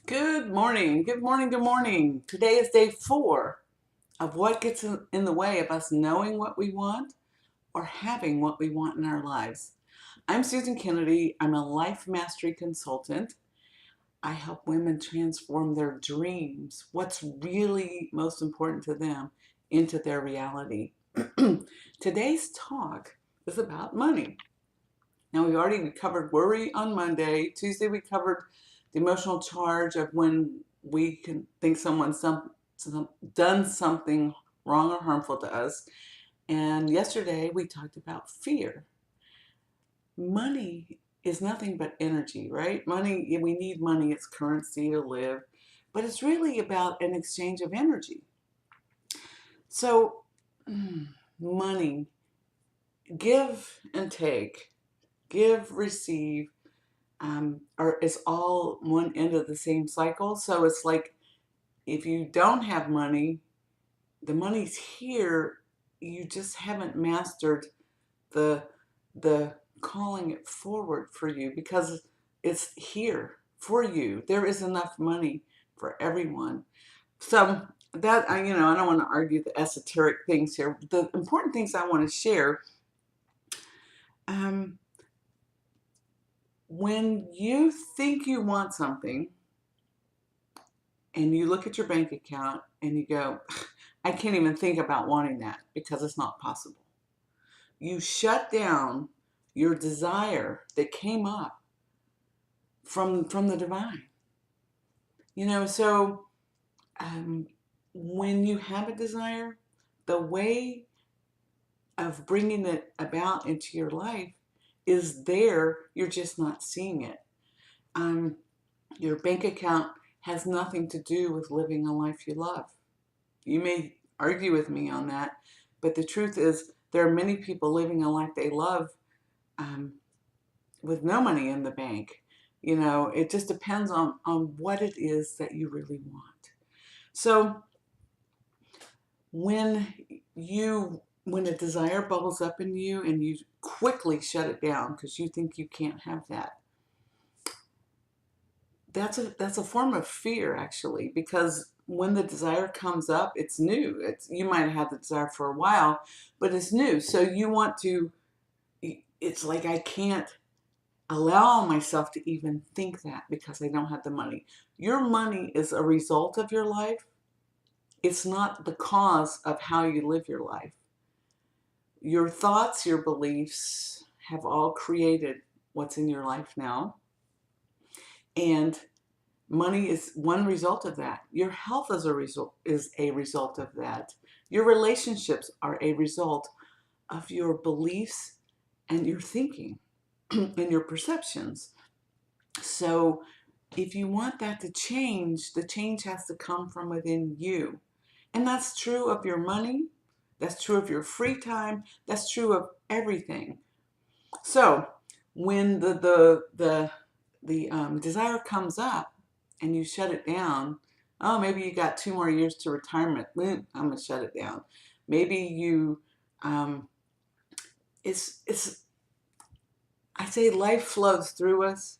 Good morning, good morning, good morning. Today is day 4 of what gets in the way of us knowing what we want or having what we want in our lives. I'm Susan Kennedy. I'm a life mastery consultant. I help women transform their dreams, what's really most important to them, into their reality. Today's talk is about money. Now, we covered worry on Monday. Tuesday, we covered the emotional charge of when we can think someone's done something wrong or harmful to us. And yesterday, we talked about fear. Money is nothing but energy, right? Money, we need money, it's currency to live, but it's really about an exchange of energy. So, money, give and take, give, receive, is all one end of the same cycle. So it's like if you don't have money, the money's here. You just haven't mastered the the calling it forward for you because it's here for you. There is enough money for everyone. So that I don't want to argue the esoteric things here. The important things I want to share. Um, when you think you want something and you look at your bank account and you go, I can't even think about wanting that because it's not possible. You shut down your desire that came up from the divine. So um, when you have a desire, the way of bringing it about into your life is there. You're just not seeing it. Um, your bank account has nothing to do with living a life you love. You may argue with me on that, but the truth is there are many people living a life they love um, with no money in the bank. It just depends on what it is that you really want. So when when a desire bubbles up in you and you quickly shut it down because you think you can't have that, that's a form of fear actually, because when the desire comes up, it's new. You might have had the desire for a while, but it's new. So you want to. It's like I can't allow myself to even think that because I don't have the money. Your money is a result of your life. It's not the cause of how you live your life. Your thoughts, your beliefs have all created what's in your life now. And money is one result of that. Your health is a result of that. Your relationships are a result of your beliefs and your thinking and your perceptions. So if you want that to change, the change has to come from within you. And that's true of your money. That's true of your free time. That's true of everything. So when the desire comes up and you shut it down, oh, maybe you got 2 more years to retirement. I'm gonna shut it down. Maybe you, um, it's. I say life flows through us,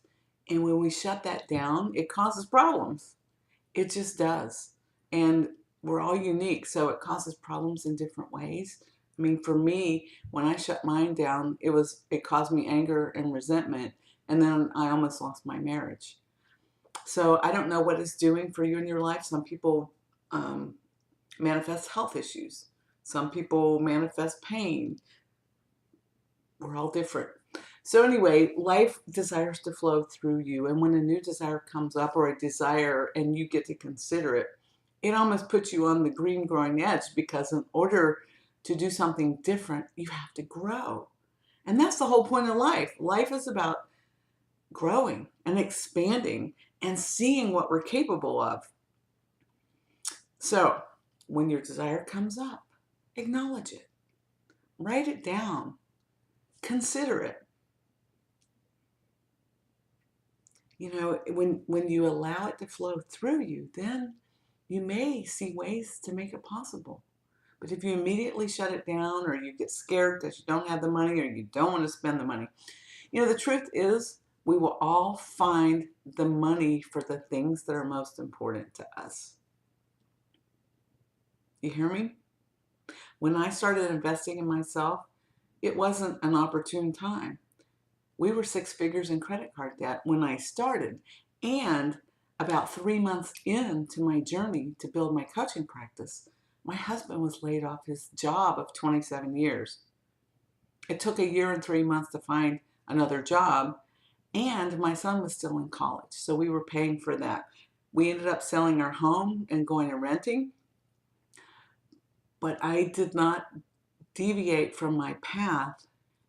and when we shut that down, it causes problems. It just does, and we're all unique, so it causes problems in different ways. I mean, for me, when I shut mine down, it caused me anger and resentment, and then I almost lost my marriage. So I don't know what it's doing for you in your life. Some people um, manifest health issues. Some people manifest pain. We're all different. So anyway, life desires to flow through you, and when a new desire comes up or a desire and you get to consider it, it almost puts you on the green growing edge, because in order to do something different, you have to grow. And that's the whole point of life. Life is about growing and expanding and seeing what we're capable of. So when your desire comes up, acknowledge it, write it down, consider it. When you allow it to flow through you, then you may see ways to make it possible. But if you immediately shut it down, or you get scared because you don't have the money, or you don't want to spend the money, the truth is we will all find the money for the things that are most important to us. You hear me? When I started investing in myself, it wasn't an opportune time. We were 6 figures in credit card debt when I started. And about 3 months into my journey to build my coaching practice, my husband was laid off his job of 27 years. It took a year and 3 months to find another job, and my son was still in college, so we were paying for that. We ended up selling our home and going and renting, but I did not deviate from my path,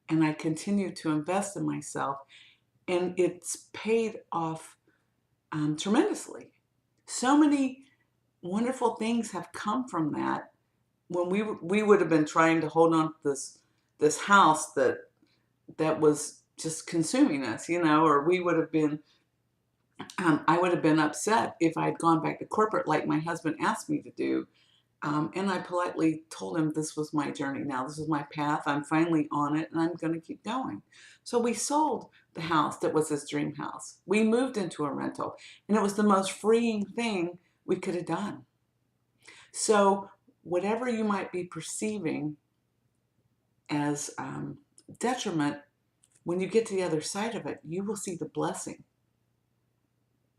and I continued to invest in myself, and it's paid off tremendously. So many wonderful things have come from that. When we would have been trying to hold on to this house that was just consuming us, or we would have been, I would have been upset if I'd gone back to corporate like my husband asked me to do. And I politely told him this was my journey now. This is my path. I'm finally on it, and I'm going to keep going. So we sold the house that was his dream house. We moved into a rental, and it was the most freeing thing we could have done. So whatever you might be perceiving as detriment, when you get to the other side of it, you will see the blessing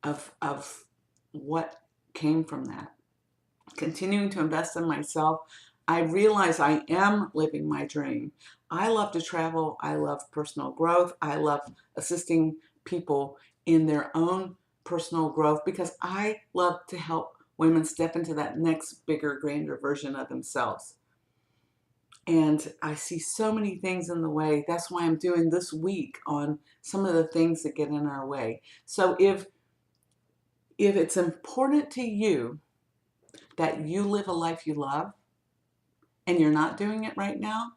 of what came from that. Continuing to invest in myself, I realize I am living my dream. I love to travel. I love personal growth. I love assisting people in their own personal growth because I love to help women step into that next bigger, grander version of themselves. And I see so many things in the way. That's why I'm doing this week on some of the things that get in our way. So if it's important to you that you live a life you love and you're not doing it right now,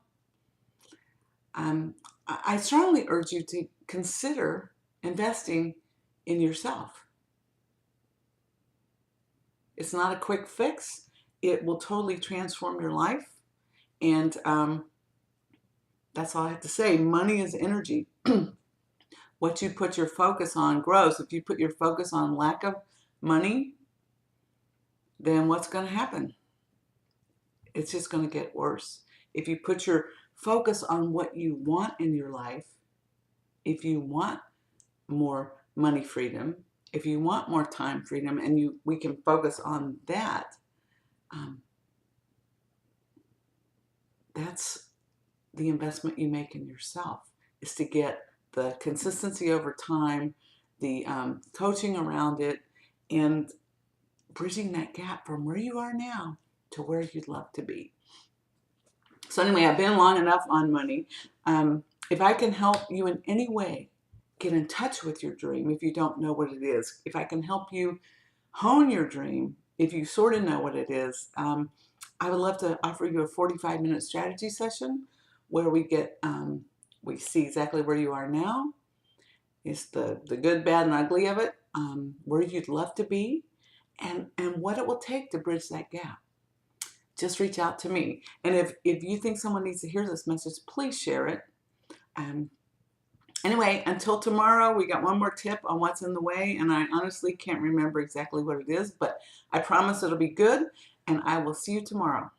I strongly urge you to consider investing in yourself. It's not a quick fix. It will totally transform your life. And that's all I have to say. Money is energy. What you put your focus on grows. If you put your focus on lack of money, then what's going to happen? It's just going to get worse. If you put your focus on what you want in your life, if you want more money freedom, if you want more time freedom, and we can focus on that, that's the investment you make in yourself, is to get the consistency over time, the coaching around it, and bridging that gap from where you are now to where you'd love to be. So anyway, I've been long enough on money. If I can help you in any way, get in touch with your dream if you don't know what it is. If I can help you hone your dream, if you sort of know what it is, I would love to offer you a 45-minute strategy session where we see exactly where you are now. It's the good, bad, and ugly of it, where you'd love to be, and what it will take to bridge that gap. Just reach out to me. And if you think someone needs to hear this message, please share it. Anyway, until tomorrow, we got one more tip on what's in the way, and I honestly can't remember exactly what it is, but I promise it'll be good, and I will see you tomorrow.